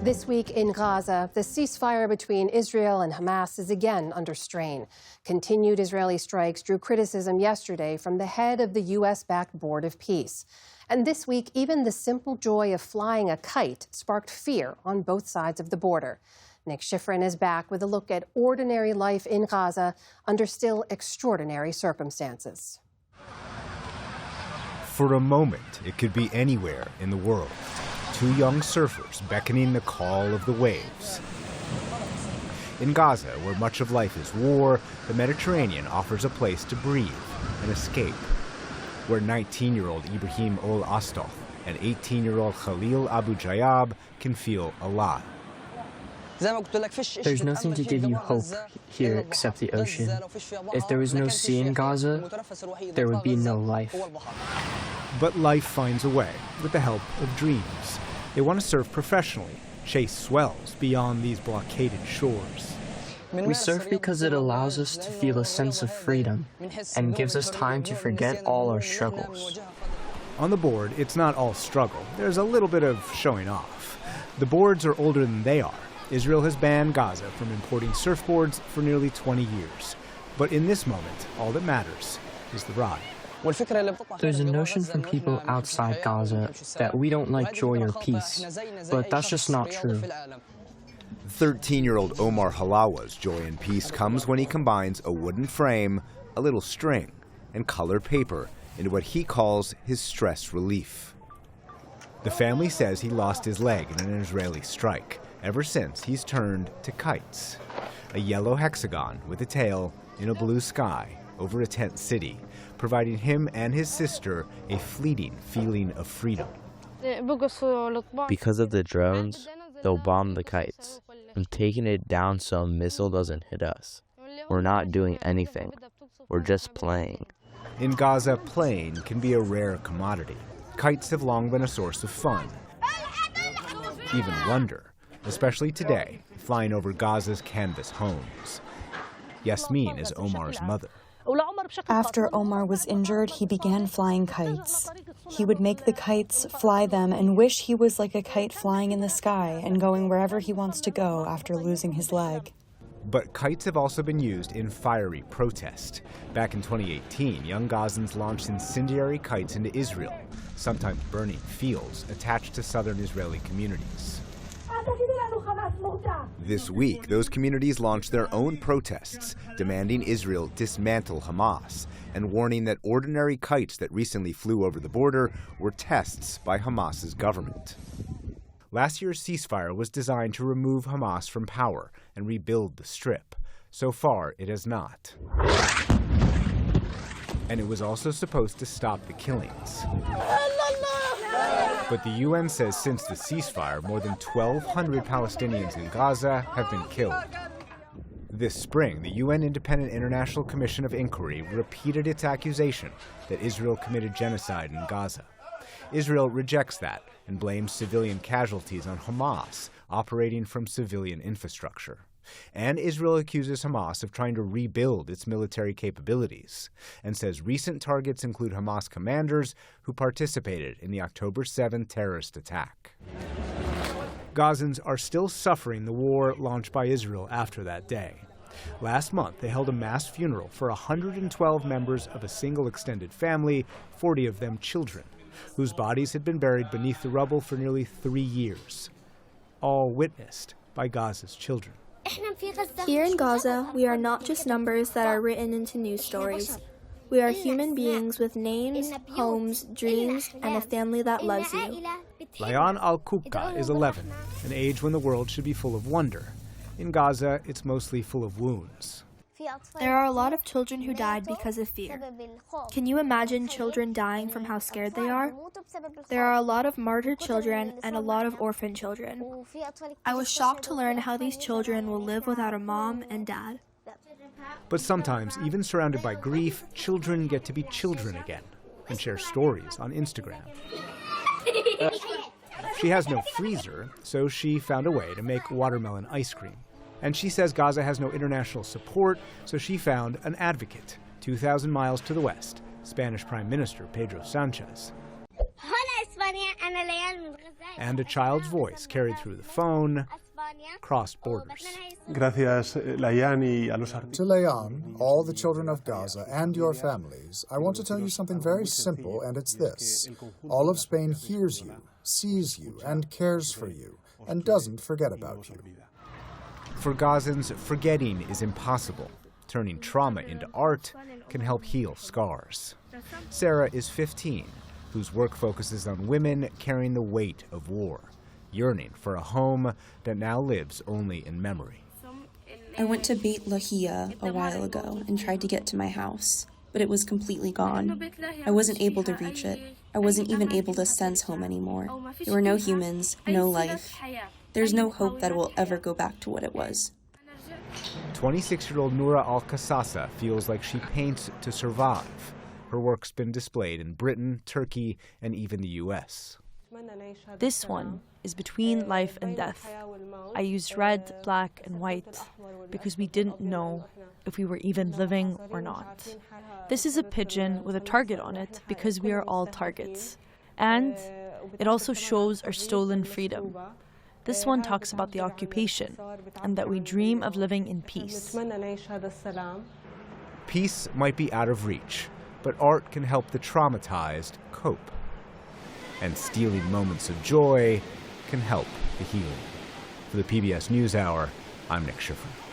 This week in Gaza, the ceasefire between Israel and Hamas is again under strain. Continued Israeli strikes drew criticism yesterday from the head of the U.S.-backed Board of Peace. And this week, even the simple joy of flying a kite sparked fear on both sides of the border. Nick Schifrin is back with a look at ordinary life in Gaza under still extraordinary circumstances. For a moment, it could be anywhere in the world. Two young surfers beckoning the call of the waves. In Gaza, where much of life is war, the Mediterranean offers a place to breathe and escape. Where 19-year-old Ibrahim Ol Astof and 18-year-old Khalil Abu Jayab can feel alive. There's nothing to give you hope here except the ocean. If there was no sea in Gaza, there would be no life. But life finds a way with the help of dreams. They want to surf professionally, chase swells beyond these blockaded shores. We surf because it allows us to feel a sense of freedom and gives us time to forget all our struggles. On the board, it's not all struggle. There's a little bit of showing off. The boards are older than they are. Israel has banned Gaza from importing surfboards for nearly 20 years. But in this moment, all that matters is the ride. There's a notion from people outside Gaza that we don't like joy or peace, but that's just not true. 13-year-old Omar Halawa's joy and peace comes when he combines a wooden frame, a little string, and colored paper into what he calls his stress relief. The family says he lost his leg in an Israeli strike. Ever since, he's turned to kites, a yellow hexagon with a tail in a blue sky over a tent city, providing him and his sister a fleeting feeling of freedom. Because of the drones, they'll bomb the kites. I'm taking it down so a missile doesn't hit us. We're not doing anything. We're just playing. In Gaza, playing can be a rare commodity. Kites have long been a source of fun, even wonder, especially today, flying over Gaza's canvas homes. Yasmin is Omar's mother. After Omar was injured, he began flying kites. He would make the kites, fly them, and wish he was like a kite flying in the sky and going wherever he wants to go after losing his leg. But kites have also been used in fiery protest. Back in 2018, young Gazans launched incendiary kites into Israel, sometimes burning fields attached to southern Israeli communities. This week, those communities launched their own protests, demanding Israel dismantle Hamas and warning that ordinary kites that recently flew over the border were tests by Hamas's government. Last year's ceasefire was designed to remove Hamas from power and rebuild the Strip. So far, it has not. And it was also supposed to stop the killings. But the UN says since the ceasefire, more than 1,200 Palestinians in Gaza have been killed. This spring, the UN Independent International Commission of Inquiry repeated its accusation that Israel committed genocide in Gaza. Israel rejects that and blames civilian casualties on Hamas operating from civilian infrastructure. And Israel accuses Hamas of trying to rebuild its military capabilities and says recent targets include Hamas commanders who participated in the October 7 terrorist attack. Gazans are still suffering the war launched by Israel after that day. Last month, they held a mass funeral for 112 members of a single extended family, 40 of them children, whose bodies had been buried beneath the rubble for nearly 3 years, all witnessed by Gaza's children. Here in Gaza, we are not just numbers that are written into news stories. We are human beings with names, homes, dreams, and a family that loves you. Layan Al-Kubka is 11, an age when the world should be full of wonder. In Gaza, it's mostly full of wounds. There are a lot of children who died because of fear. Can you imagine children dying from how scared they are? There are a lot of martyred children and a lot of orphan children. I was shocked to learn how these children will live without a mom and dad. But sometimes, even surrounded by grief, children get to be children again and share stories on Instagram. She has no freezer, so she found a way to make watermelon ice cream. And she says Gaza has no international support, so she found an advocate 2,000 miles to the west, Spanish Prime Minister Pedro Sanchez. And a child's voice carried through the phone crossed borders. To Leon, all the children of Gaza, and your families, I want to tell you something very simple, and it's this. All of Spain hears you, sees you, and cares for you, and doesn't forget about you. For Gazans, forgetting is impossible. Turning trauma into art can help heal scars. Sarah is 15, whose work focuses on women carrying the weight of war, yearning for a home that now lives only in memory. I went to Beit Lahia a while ago and tried to get to my house, but it was completely gone. I wasn't able to reach it. I wasn't even able to sense home anymore. There were no humans, no life. There's no hope that it will ever go back to what it was. 26-year-old Noura Al-Qasasa feels like she paints to survive. Her work's been displayed in Britain, Turkey, and even the U.S. This one is between life and death. I used red, black, and white because we didn't know if we were even living or not. This is a pigeon with a target on it because we are all targets. And it also shows our stolen freedom. This one talks about the occupation and that we dream of living in peace. Peace might be out of reach, but art can help the traumatized cope. And stealing moments of joy can help the healing. For the PBS News Hour, I'm Schifrin.